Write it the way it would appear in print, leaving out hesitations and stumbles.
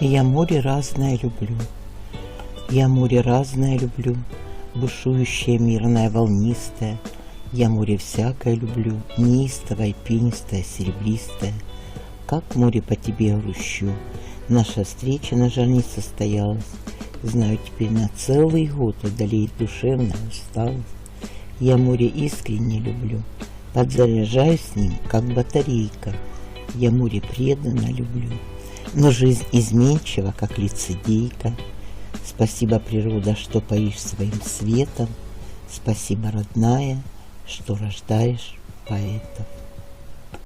Я море разное люблю, я море разное люблю, бушующее, мирное, волнистое. Я море всякое люблю, неистовое, пенистое, серебристое. Как море по тебе грущу, наша встреча на жаль не состоялась. Знаю, теперь на целый год одолеет душевная усталость. Я море искренне люблю, подзаряжаюсь с ним, как батарейка. Я море преданно люблю, но жизнь изменчива, как лицедейка. Спасибо, природа, что поишь своим светом. Спасибо, родная, что рождаешь поэтов.